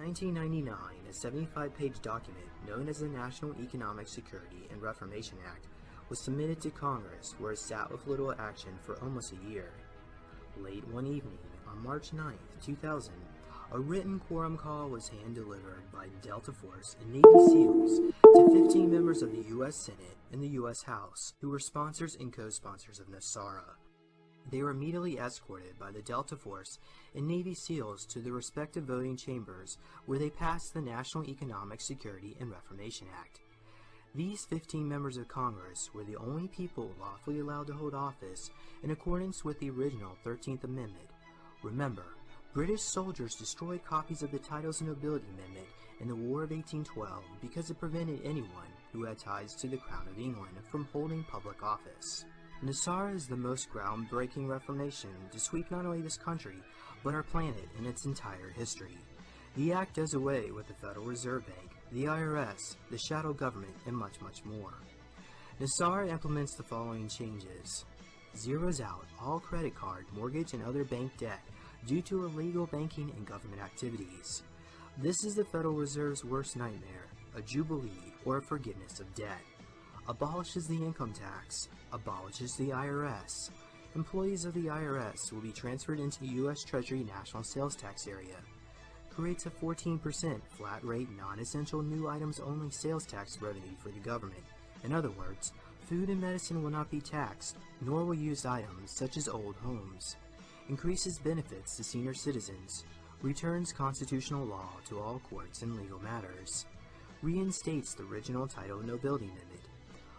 1999, a 75-page document known as the National Economic Security and Reformation Act was submitted to Congress, where it sat with little action for almost a year. Late one evening, on March 9, 2000, a written quorum call was hand-delivered by Delta Force and Navy SEALs to 15 members of the U.S. Senate and the U.S. House, who were sponsors and co-sponsors of NESARA. They were immediately escorted by the Delta Force and Navy SEALs to the respective voting chambers, where they passed the National Economic Security and Reformation Act. These 15 members of Congress were the only people lawfully allowed to hold office in accordance with the original 13th Amendment. Remember, British soldiers destroyed copies of the Titles of Nobility Amendment in the War of 1812 because it prevented anyone who had ties to the Crown of England from holding public office. NESARA is the most groundbreaking reformation to sweep not only this country, but our planet in its entire history. The act does away with the Federal Reserve Bank, the IRS, the shadow government, and much, much more. NESARA implements the following changes. Zeroes out all credit card, mortgage, and other bank debt due to illegal banking and government activities. This is the Federal Reserve's worst nightmare, a jubilee or a forgiveness of debt. Abolishes the income tax, abolishes the IRS. Employees of the IRS will be transferred into the U.S. Treasury National Sales Tax Area. Creates a 14% flat rate non-essential new items only sales tax revenue for the government. In other words, food and medicine will not be taxed, nor will used items such as old homes. Increases benefits to senior citizens. Returns constitutional law to all courts and legal matters. Reinstates the original Title of Nobility Amendment.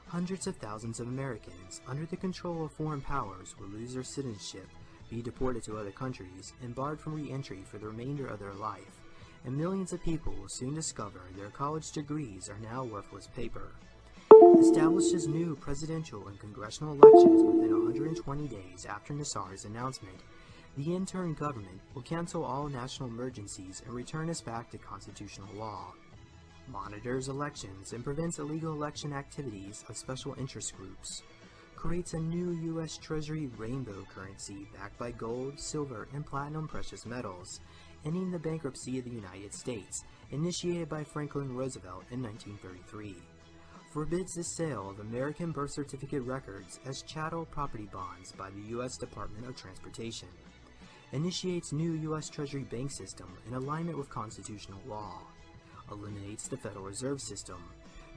Hundreds of thousands of Americans under the control of foreign powers will lose their citizenship, be deported to other countries, and barred from re-entry for the remainder of their life, and millions of people will soon discover their college degrees are now worthless paper. Establishes new presidential and congressional elections within 120 days after NESARA's announcement. The interim government will cancel all national emergencies and return us back to constitutional law. Monitors elections and prevents illegal election activities of special interest groups. Creates a new U.S. Treasury rainbow currency backed by gold, silver, and platinum precious metals, ending the bankruptcy of the United States, initiated by Franklin Roosevelt in 1933. Forbids the sale of American birth certificate records as chattel property bonds by the U.S. Department of Transportation. Initiates new U.S. Treasury bank system in alignment with constitutional law. Eliminates the Federal Reserve System.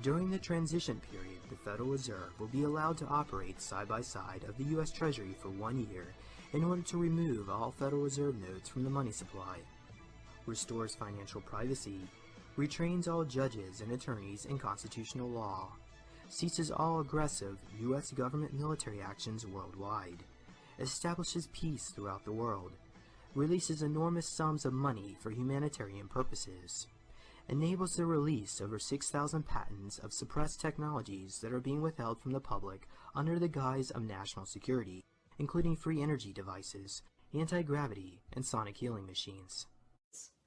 During the transition period, the Federal Reserve will be allowed to operate side by side of the U.S. Treasury for 1 year in order to remove all Federal Reserve notes from the money supply. Restores financial privacy. Retrains all judges and attorneys in constitutional law. Ceases all aggressive U.S. government military actions worldwide. Establishes peace throughout the world. Releases enormous sums of money for humanitarian purposes. Enables the release of over 6,000 patents of suppressed technologies that are being withheld from the public under the guise of national security, including free energy devices, anti-gravity, and sonic healing machines.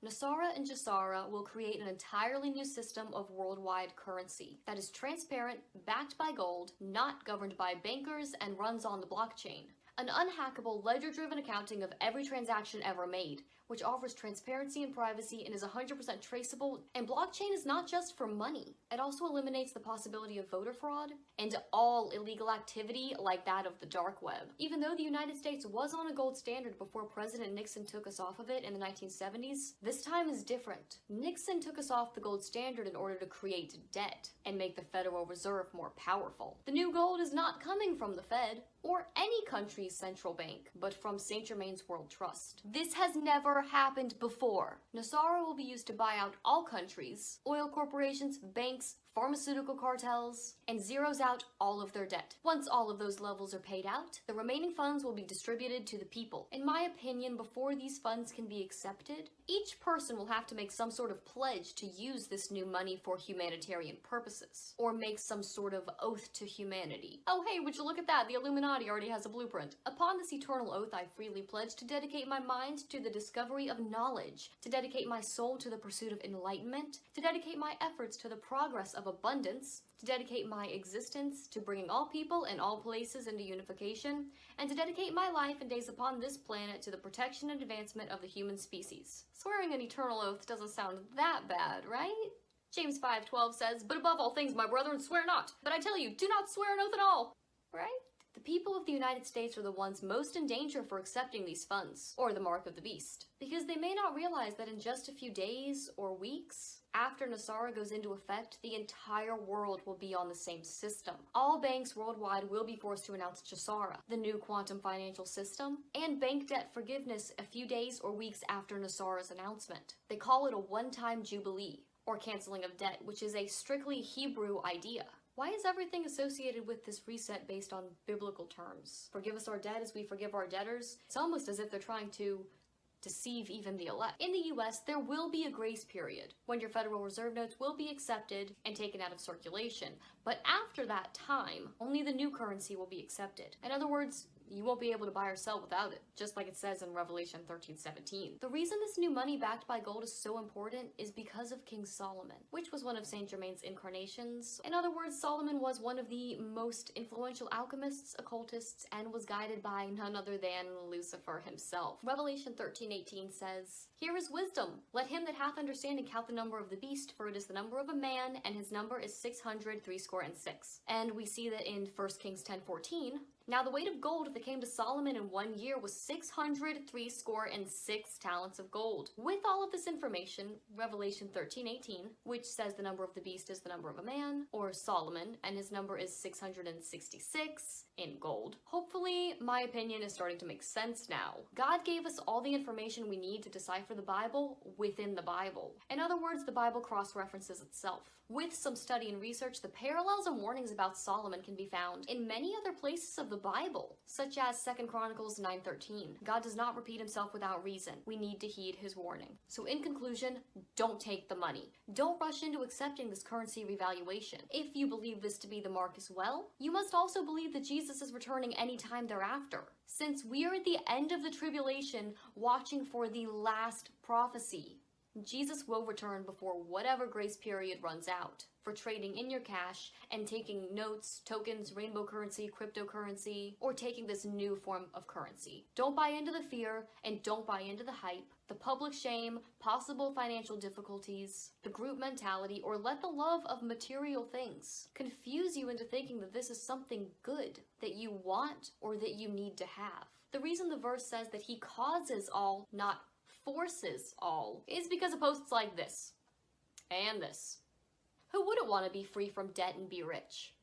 NESARA and GESARA will create an entirely new system of worldwide currency that is transparent, backed by gold, not governed by bankers, and runs on the blockchain. An unhackable, ledger-driven accounting of every transaction ever made, which offers transparency and privacy and is 100% traceable. And blockchain is not just for money. It also eliminates the possibility of voter fraud and all illegal activity like that of the dark web. Even though the United States was on a gold standard before President Nixon took us off of it in the 1970s, this time is different. Nixon took us off the gold standard in order to create debt and make the Federal Reserve more powerful. The new gold is not coming from the Fed or any country's central bank, but from St. Germain's World Trust. This has never happened before. NESARA will be used to buy out all countries, oil corporations, banks, pharmaceutical cartels, and zeroes out all of their debt. Once all of those levels are paid out, the remaining funds will be distributed to the people. In my opinion, before these funds can be accepted, each person will have to make some sort of pledge to use this new money for humanitarian purposes, or make some sort of oath to humanity. Oh hey, would you look at that, the Illuminati already has a blueprint. Upon this eternal oath, I freely pledge to dedicate my mind to the discovery of knowledge, to dedicate my soul to the pursuit of enlightenment, to dedicate my efforts to the progress of abundance, to dedicate my existence to bringing all people and all places into unification, and to dedicate my life and days upon this planet to the protection and advancement of the human species. Swearing an eternal oath doesn't sound that bad, right? James 5:12 says, "But above all things, my brethren, swear not. But I tell you, do not swear an oath at all." Right? The people of the United States are the ones most in danger for accepting these funds, or the mark of the beast, because they may not realize that in just a few days or weeks, after NESARA goes into effect, the entire world will be on the same system. All banks worldwide will be forced to announce GESARA, the new quantum financial system, and bank debt forgiveness a few days or weeks after NESARA's announcement. They call it a one-time jubilee, or canceling of debt, which is a strictly Hebrew idea. Why is everything associated with this reset based on biblical terms? Forgive us our debt as we forgive our debtors? It's almost as if they're trying to deceive even the elect. In the US, there will be a grace period when your Federal Reserve notes will be accepted and taken out of circulation. But after that time, only the new currency will be accepted. In other words, you won't be able to buy or sell without it, just like it says in Revelation 13:17. The reason this new money backed by gold is so important is because of King Solomon, which was one of Saint Germain's incarnations. In other words, Solomon was one of the most influential alchemists, occultists, and was guided by none other than Lucifer himself. Revelation 13:18 says, "Here is wisdom. Let him that hath understanding count the number of the beast, for it is the number of a man, and his number is 666. And we see that in 1 Kings 10:14, "Now the weight of gold that came to Solomon in 1 year was 666 talents of gold." With all of this information, Revelation 13:18, which says the number of the beast is the number of a man, or Solomon, and his number is 666 in gold. Hopefully, my opinion is starting to make sense now. God gave us all the information we need to decipher the Bible within the Bible. In other words, the Bible cross-references itself. With some study and research, the parallels and warnings about Solomon can be found in many other places of the Bible, such as 2 Chronicles 9:13. God does not repeat himself without reason. We need to heed his warning. So in conclusion, don't take the money. Don't rush into accepting this currency revaluation. If you believe this to be the mark as well, you must also believe that Jesus is returning anytime thereafter. Since we are at the end of the tribulation, watching for the last prophecy, Jesus will return before whatever grace period runs out for trading in your cash and taking notes, tokens, rainbow currency, cryptocurrency, or taking this new form of currency. Don't buy into the fear and don't buy into the hype, the public shame, possible financial difficulties, the group mentality, or let the love of material things confuse you into thinking that this is something good that you want or that you need to have. The reason the verse says that he causes all, not forces all, is because of posts like this and this. Who wouldn't want to be free from debt and be rich?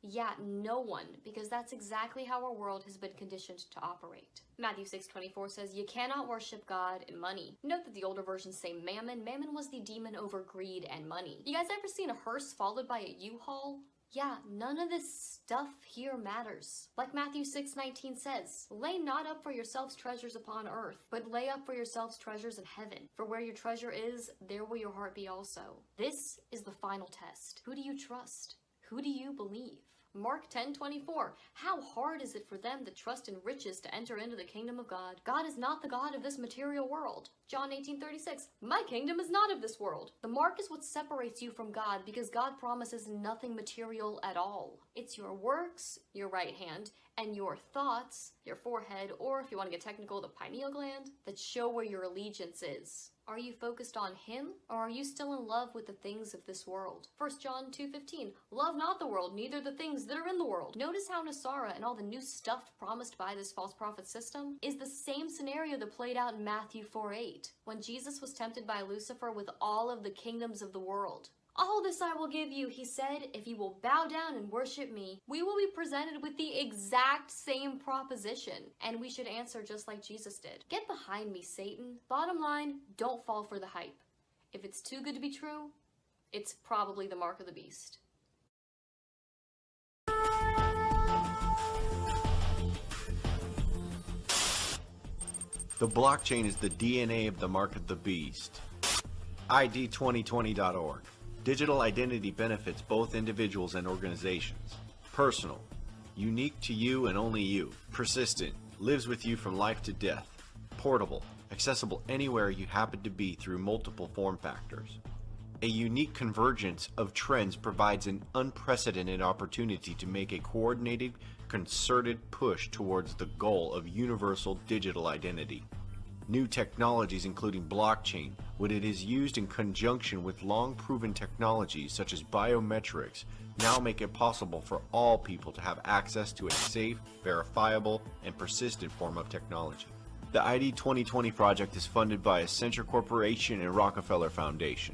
Yeah, no one, because that's exactly how our world has been conditioned to operate. Matthew 6:24 says, "You cannot worship God and money." Note that the older versions say mammon. Mammon was the demon over greed and money. You guys ever seen a hearse followed by a U-Haul? Yeah, none of this stuff here matters. Like Matthew 6:19 says, "Lay not up for yourselves treasures upon earth, but lay up for yourselves treasures in heaven. For where your treasure is, there will your heart be also." This is the final test. Who do you trust? Who do you believe? Mark 10:24. How hard is it for them that trust in riches to enter into the kingdom of God? God is not the God of this material world. John 18:36. My kingdom is not of this world. The mark is what separates you from God because God promises nothing material at all. It's your works, your right hand, and your thoughts, your forehead, or if you want to get technical, the pineal gland, that show where your allegiance is. Are you focused on him, or are you still in love with the things of this world? 1 John 2:15, love not the world, neither the things that are in the world. Notice how NESARA and all the new stuff promised by this false prophet system is the same scenario that played out in Matthew 4:8, when Jesus was tempted by Lucifer with all of the kingdoms of the world. All this I will give you, he said, if you will bow down and worship me. We will be presented with the exact same proposition, and we should answer just like Jesus did. Get behind me, Satan. Bottom line, don't fall for the hype. If it's too good to be true, it's probably the mark of the beast. The blockchain is the DNA of the mark of the beast. ID2020.org. Digital identity benefits both individuals and organizations. Personal, unique to you and only you. Persistent, lives with you from life to death. Portable, accessible anywhere you happen to be through multiple form factors. A unique convergence of trends provides an unprecedented opportunity to make a coordinated, concerted push towards the goal of universal digital identity. New technologies including blockchain, when it is used in conjunction with long-proven technologies such as biometrics, now make it possible for all people to have access to a safe, verifiable, and persistent form of technology. The ID 2020 project is funded by Accenture Corporation and Rockefeller Foundation.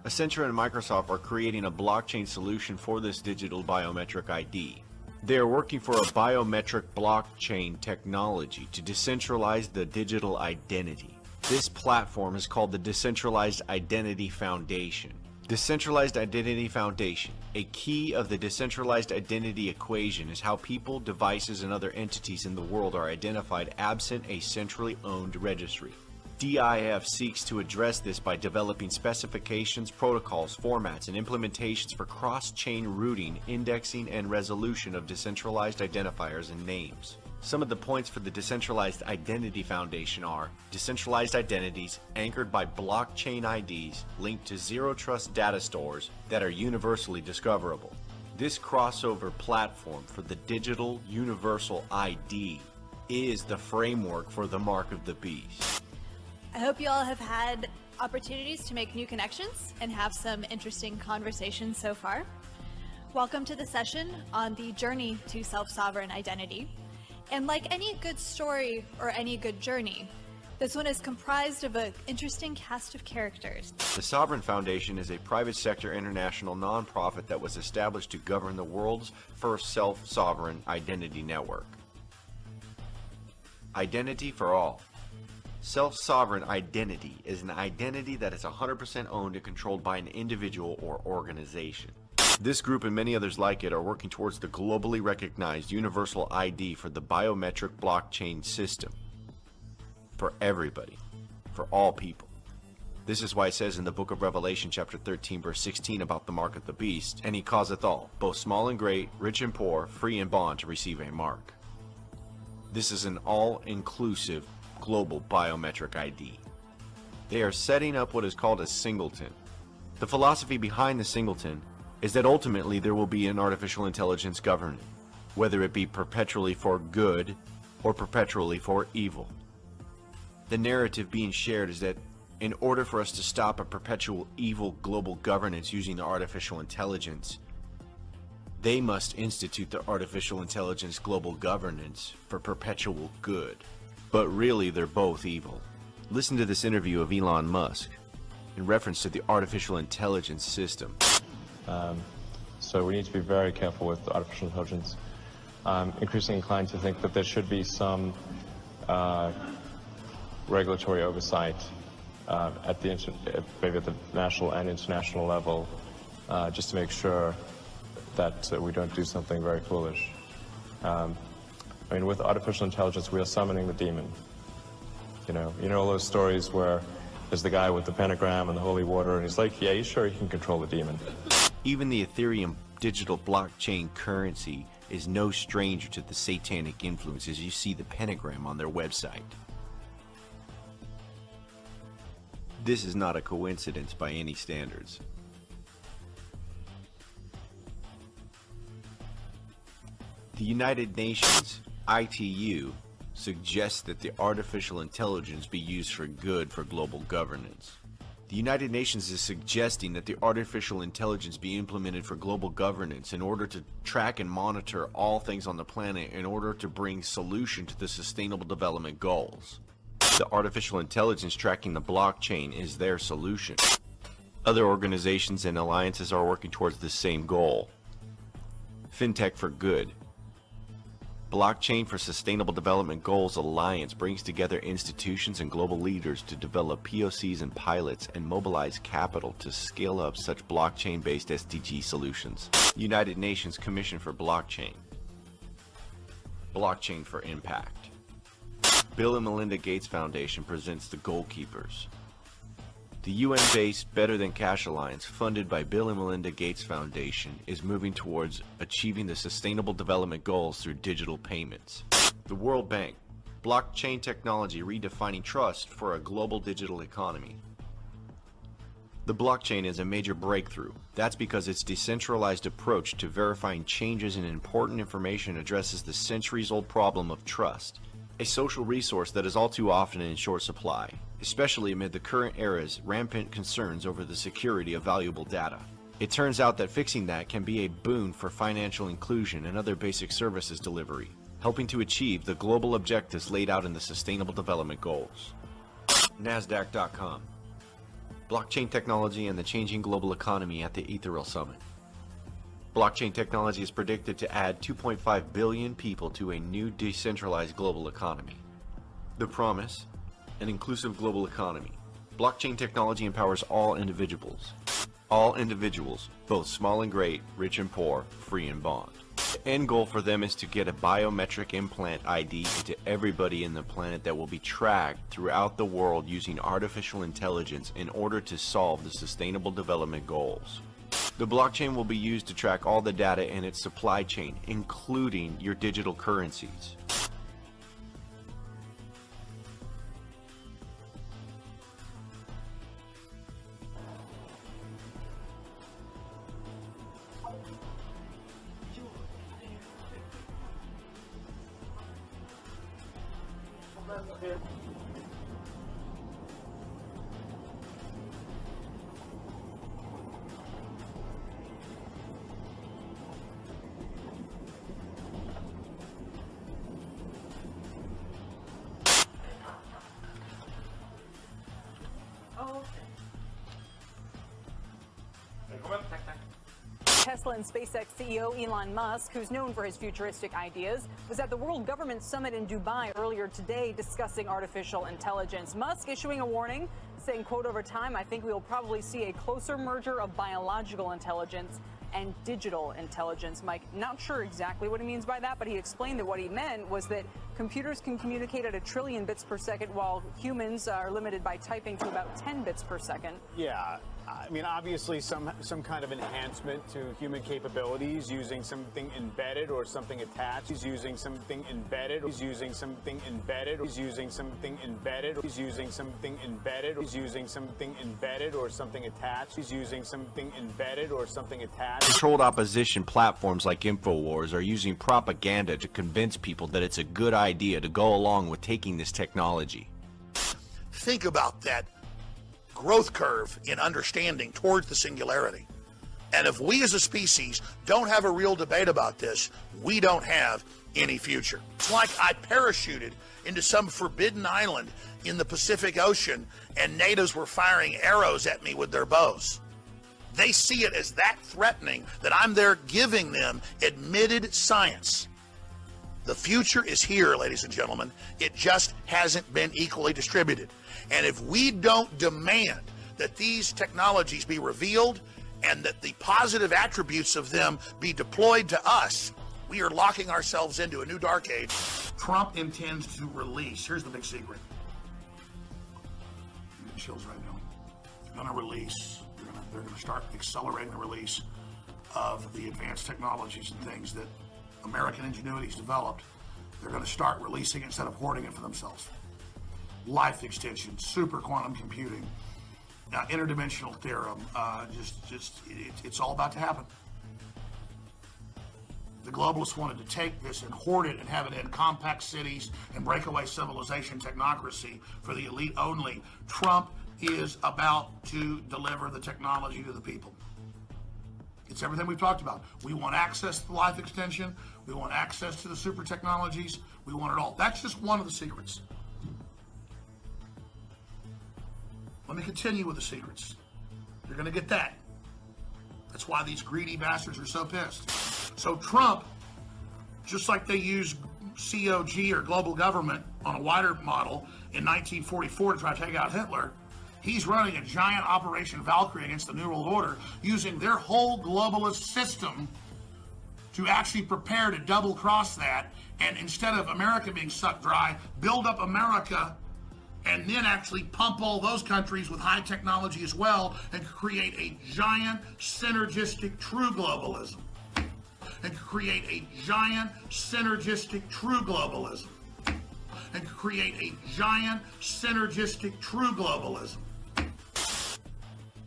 Accenture and Microsoft are creating a blockchain solution for this digital biometric ID. They are working for a biometric blockchain technology to decentralize the digital identity. This platform is called the Decentralized Identity Foundation. Decentralized Identity Foundation. A key of the decentralized identity equation is how people, devices, and other entities in the world are identified absent a centrally owned registry. DIF seeks to address this by developing specifications, protocols, formats, and implementations for cross-chain routing, indexing, and resolution of decentralized identifiers and names. Some of the points for the Decentralized Identity Foundation are decentralized identities anchored by blockchain IDs linked to zero-trust data stores that are universally discoverable. This crossover platform for the digital universal ID is the framework for the Mark of the Beast. I hope you all have had opportunities to make new connections and have some interesting conversations so far. Welcome to the session on the journey to self-sovereign identity. And like any good story or any good journey, this one is comprised of an interesting cast of characters. The Sovereign Foundation is a private sector international nonprofit that was established to govern the world's first self-sovereign identity network. Identity for all. Self-sovereign identity is an identity that is 100% owned and controlled by an individual or organization. This group and many others like it are working towards the globally recognized universal ID for the biometric blockchain system. For everybody. For all people. This is why it says in the book of Revelation chapter 13 verse 16 about the mark of the beast, and he causeth all, both small and great, rich and poor, free and bond, to receive a mark. This is an all-inclusive global biometric ID. They are setting up what is called a singleton. The philosophy behind the singleton is that ultimately there will be an artificial intelligence governing, whether it be perpetually for good or perpetually for evil. The narrative being shared is that in order for us to stop a perpetual evil global governance using the artificial intelligence, they must institute the artificial intelligence global governance for perpetual good. But really, they're both evil. Listen to this interview of Elon Musk in reference to the artificial intelligence system. So we need to be very careful with artificial intelligence. I'm increasingly inclined to think that there should be some regulatory oversight maybe at the national and international level, just to make sure that we don't do something very foolish. I mean, with artificial intelligence, we are summoning the demon. You know all those stories where there's the guy with the pentagram and the holy water, and he's like, yeah, he's sure he can control the demon. Even the Ethereum digital blockchain currency is no stranger to the satanic influences. You see the pentagram on their website. This is not a coincidence by any standards. The United Nations, ITU, suggests that the artificial intelligence be used for good for global governance. The United Nations is suggesting that the artificial intelligence be implemented for global governance in order to track and monitor all things on the planet in order to bring solution to the Sustainable Development Goals. The artificial intelligence tracking the blockchain is their solution. Other organizations and alliances are working towards the same goal. FinTech for Good. Blockchain for Sustainable Development Goals Alliance brings together institutions and global leaders to develop POCs and pilots and mobilize capital to scale up such blockchain-based SDG solutions. United Nations Commission for Blockchain. Blockchain for Impact. Bill and Melinda Gates Foundation presents the Goalkeepers. The UN-based Better Than Cash Alliance, funded by Bill and Melinda Gates Foundation, is moving towards achieving the Sustainable Development Goals through digital payments. The World Bank, blockchain technology redefining trust for a global digital economy. The blockchain is a major breakthrough. That's because its decentralized approach to verifying changes in important information addresses the centuries-old problem of trust, a social resource that is all too often in short supply, especially amid the current era's rampant concerns over the security of valuable data. It turns out that fixing that can be a boon for financial inclusion and other basic services delivery, helping to achieve the global objectives laid out in the Sustainable Development Goals. NASDAQ.com. Blockchain technology and the changing global economy at the Ethereal Summit. Blockchain technology is predicted to add 2.5 billion people to a new decentralized global economy. The promise: an inclusive global economy. Blockchain technology empowers all individuals. All individuals, both small and great, rich and poor, free and bond. The end goal for them is to get a biometric implant ID into everybody in the planet that will be tracked throughout the world using artificial intelligence in order to solve the Sustainable Development Goals. The blockchain will be used to track all the data in its supply chain, including your digital currencies. Tesla and SpaceX CEO Elon Musk, who's known for his futuristic ideas, was at the World Government Summit in Dubai earlier today discussing artificial intelligence. Musk issuing a warning, saying, quote, "Over time, I think we will probably see a closer merger of biological intelligence and digital intelligence." Mike, not sure exactly what he means by that, but he explained that what he meant was that computers can communicate at 1 trillion bits per second, while humans are limited by typing to about 10 bits per second. Yeah. I mean, obviously some kind of enhancement to human capabilities using something embedded or something attached. He's using something embedded. He's using something embedded. He's using something embedded. He's using something embedded. He's using something embedded or something attached. He's using something embedded or something attached. Controlled opposition platforms like InfoWars are using propaganda to convince people that it's a good idea to go along with taking this technology. Think about that growth curve in understanding towards the singularity. And if we as a species don't have a real debate about this, we don't have any future. It's like I parachuted into some forbidden island in the Pacific Ocean and natives were firing arrows at me with their bows. They see it as that threatening that I'm there giving them admitted science. The future is here, ladies and gentlemen. It just hasn't been equally distributed. And if we don't demand that these technologies be revealed and that the positive attributes of them be deployed to us, we are locking ourselves into a new dark age. Trump intends to release, here's the big secret. I'm getting chills right now. They're going to release, they're going to start accelerating the release of the advanced technologies and things that American ingenuity's developed. They're going to start releasing it instead of hoarding it for themselves. Life extension, super quantum computing, interdimensional theorem, it's all about to happen. The globalists wanted to take this and hoard it and have it in compact cities and breakaway civilization technocracy for the elite only. Trump is about to deliver the technology to the people. It's everything we've talked about. We want access to life extension. We want access to the super technologies. We want it all. That's just one of the secrets. Let me continue with the secrets. You're going to get that. That's why these greedy bastards are so pissed. So Trump, just like they used COG or global government on a wider model in 1944 to try to take out Hitler, he's running a giant Operation Valkyrie against the New World Order, using their whole globalist system to actually prepare to double cross that, and instead of America being sucked dry, build up America and then actually pump all those countries with high technology as well and create a giant synergistic true globalism. And create a giant synergistic true globalism. And create a giant synergistic true globalism.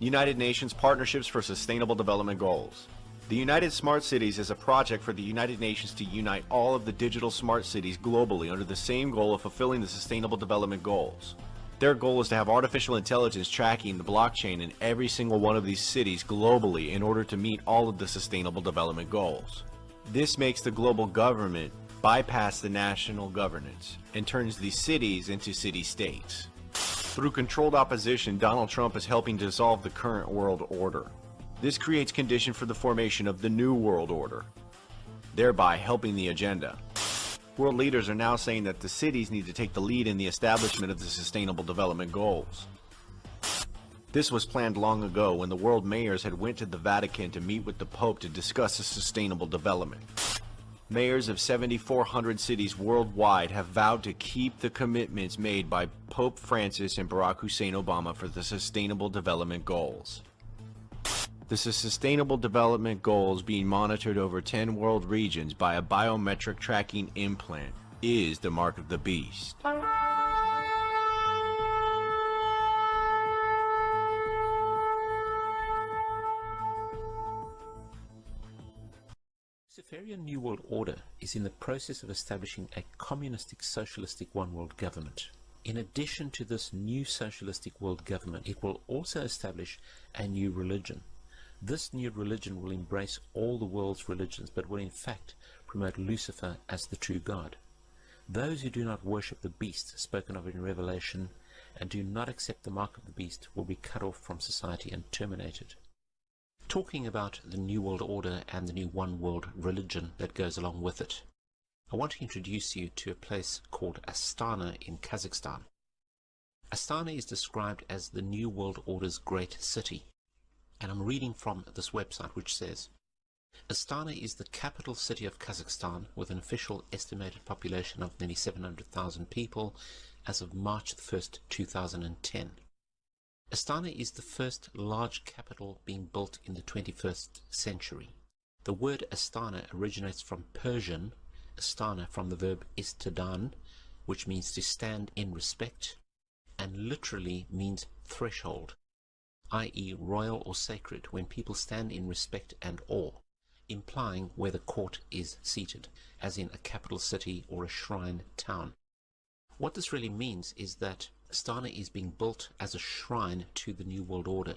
United Nations Partnerships for Sustainable Development Goals. The United Smart Cities is a project for the United Nations to unite all of the digital smart cities globally under the same goal of fulfilling the Sustainable Development Goals. Their goal is to have artificial intelligence tracking the blockchain in every single one of these cities globally in order to meet all of the Sustainable Development Goals. This makes the global government bypass the national governance and turns these cities into city-states. Through controlled opposition, Donald Trump is helping dissolve the current world order. This creates condition for the formation of the new world order, thereby helping the agenda. World leaders are now saying that the cities need to take the lead in the establishment of the Sustainable Development Goals. This was planned long ago when the world mayors had went to the Vatican to meet with the Pope to discuss the sustainable development. Mayors of 7,400 cities worldwide have vowed to keep the commitments made by Pope Francis and Barack Hussein Obama for the Sustainable Development Goals. The Sustainable Development Goals, being monitored over 10 world regions by a biometric tracking implant, is the mark of the beast. Luciferian New World Order is in the process of establishing a communistic, socialistic one-world government. In addition to this new socialistic world government, it will also establish a new religion. This new religion will embrace all the world's religions, but will in fact promote Lucifer as the true God. Those who do not worship the beast spoken of in Revelation and do not accept the mark of the beast will be cut off from society and terminated. Talking about the New World Order and the new one world religion that goes along with it, I want to introduce you to a place called Astana in Kazakhstan. Astana is described as the New World Order's great city, and I'm reading from this website which says, Astana is the capital city of Kazakhstan with an official estimated population of nearly 700,000 people as of March 1st, 2010. Astana is the first large capital being built in the 21st century. The word Astana originates from Persian, Astana from the verb istadan, which means to stand in respect, and literally means threshold, i.e. royal or sacred, when people stand in respect and awe, implying where the court is seated, as in a capital city or a shrine town. What this really means is that Astana is being built as a shrine to the New World Order.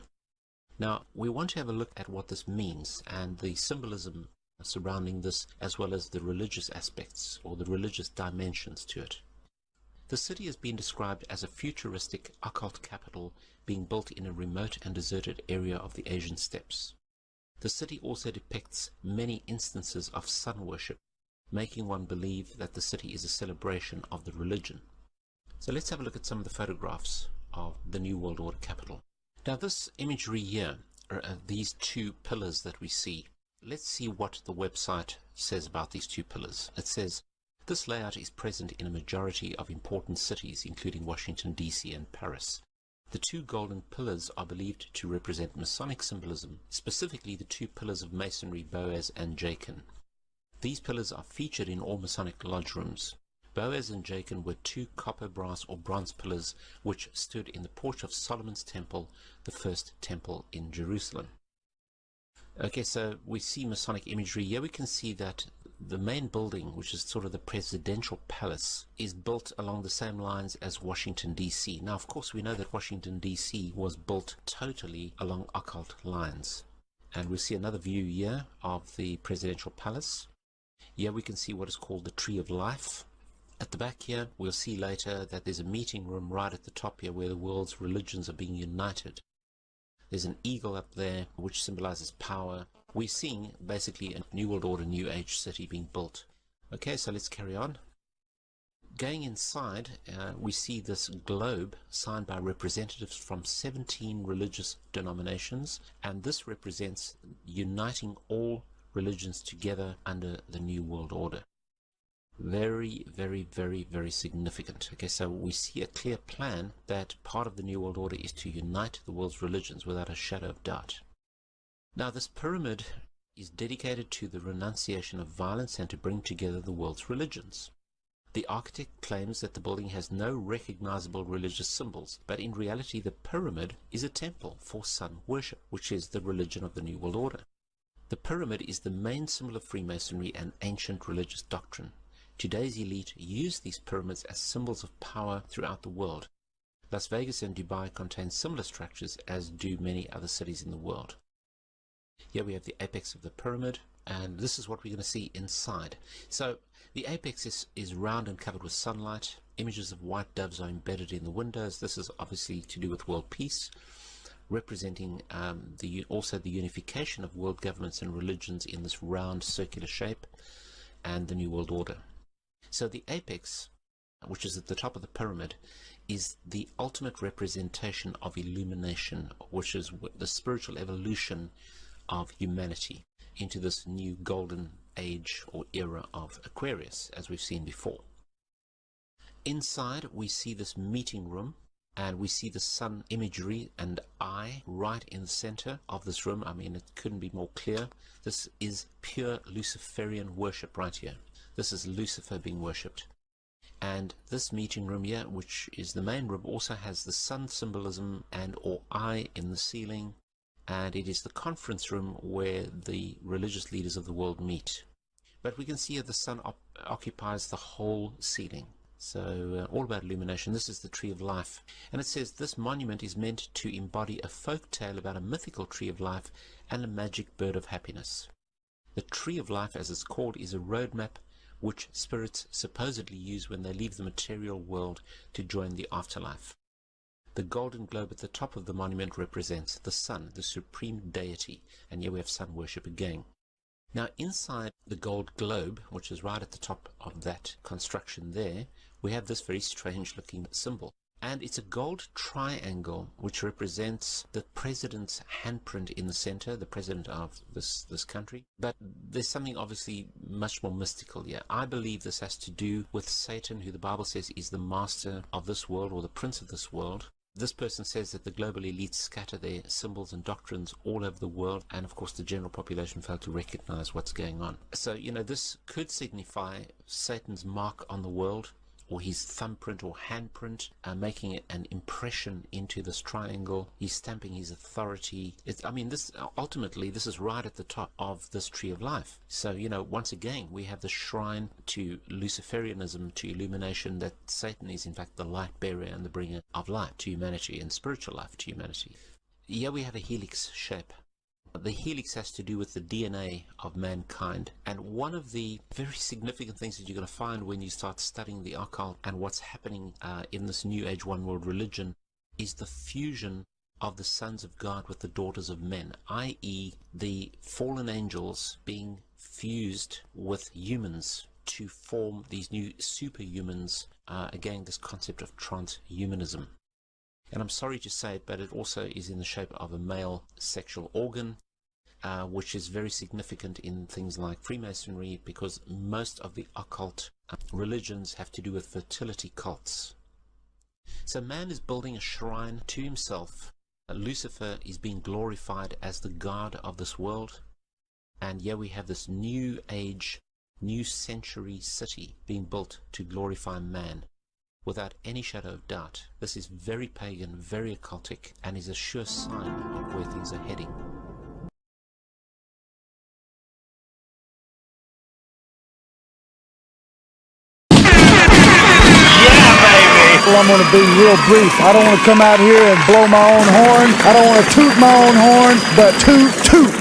Now, we want to have a look at what this means and the symbolism surrounding this, as well as the religious aspects or the religious dimensions to it. The city has been described as a futuristic occult capital being built in a remote and deserted area of the Asian steppes. The city also depicts many instances of sun worship, making one believe that the city is a celebration of the religion. So let's have a look at some of the photographs of the New World Order capital. Now this imagery here, these two pillars that we see, let's see what the website says about these two pillars. It says, this layout is present in a majority of important cities, including Washington, D.C. and Paris. The two golden pillars are believed to represent Masonic symbolism, specifically the two pillars of Masonry, Boaz and Jachin. These pillars are featured in all Masonic lodge rooms. Boaz and Jachin were two copper, brass or bronze pillars which stood in the porch of Solomon's temple, the first temple in Jerusalem. Okay, so we see Masonic imagery. Here we can see that the main building, which is sort of the presidential palace, is built along the same lines as Washington, D.C. Now, of course, we know that Washington, D.C. was built totally along occult lines. And we see another view here of the presidential palace. Here we can see what is called the Tree of Life. At the back here, we'll see later that there's a meeting room right at the top here where the world's religions are being united. There's an eagle up there which symbolizes power. We're seeing basically a New World Order, New Age city being built. Okay, so let's carry on. Going inside, we see this globe signed by representatives from 17 religious denominations, and this represents uniting all religions together under the New World Order. Very, very, very, very significant. Okay, so we see a clear plan that part of the New World Order is to unite the world's religions without a shadow of doubt. Now, this pyramid is dedicated to the renunciation of violence and to bring together the world's religions. The architect claims that the building has no recognizable religious symbols, but in reality the pyramid is a temple for sun worship, which is the religion of the New World Order. The pyramid is the main symbol of Freemasonry and ancient religious doctrine. Today's elite use these pyramids as symbols of power throughout the world. Las Vegas and Dubai contain similar structures, as do many other cities in the world. Here we have the apex of the pyramid, and this is what we're going to see inside. So the apex is round and covered with sunlight. Images of white doves are embedded in the windows. This is obviously to do with world peace, representing also the unification of world governments and religions in this round circular shape, and the New World Order. So the apex, which is at the top of the pyramid, is the ultimate representation of illumination, which is the spiritual evolution of humanity into this new golden age or era of Aquarius, as we've seen before. Inside we see this meeting room, and we see the sun imagery and eye right in the center of this room. I mean, it couldn't be more clear. This is pure Luciferian worship right here. This is Lucifer being worshipped. And this meeting room here, which is the main room, also has the sun symbolism and or eye in the ceiling, and it is the conference room where the religious leaders of the world meet. But we can see that the sun occupies the whole ceiling. So all about illumination. This is the Tree of Life, and it says this monument is meant to embody a folk tale about a mythical tree of life and a magic bird of happiness. The Tree of Life, as it's called, is a roadmap which spirits supposedly use when they leave the material world to join the afterlife. The golden globe at the top of the monument represents the sun, the supreme deity, and here we have sun worship again. Now inside the gold globe, which is right at the top of that construction there, we have this very strange looking symbol. And it's a gold triangle which represents the president's handprint in the center, the president of this country. But there's something obviously much more mystical here. I believe this has to do with Satan, who the Bible says is the master of this world, or the prince of this world. This person says that the global elites scatter their symbols and doctrines all over the world, and of course the general population fail to recognize what's going on. So, you know, this could signify Satan's mark on the world, or his thumbprint or handprint, making an impression into this triangle. He's stamping his authority. Ultimately, this is right at the top of this Tree of Life. So, you know, once again, we have the shrine to Luciferianism, to illumination, that Satan is in fact the light bearer and the bringer of light to humanity and spiritual life to humanity. Here we have a helix shape. The helix has to do with the DNA of mankind, and one of the very significant things that you're going to find when you start studying the occult and what's happening in this New Age One World religion is the fusion of the sons of God with the daughters of men, i.e. the fallen angels being fused with humans to form these new superhumans, again this concept of transhumanism. And I'm sorry to say it, but it also is in the shape of a male sexual organ, which is very significant in things like Freemasonry, because most of the occult religions have to do with fertility cults. So man is building a shrine to himself. Lucifer is being glorified as the god of this world. And here we have this new age, new century city being built to glorify man. Without any shadow of doubt, this is very pagan, very occultic, and is a sure sign of where things are heading. Well, I'm going to be real brief. I don't want to come out here and blow my own horn. I don't want to toot my own horn, but toot, toot.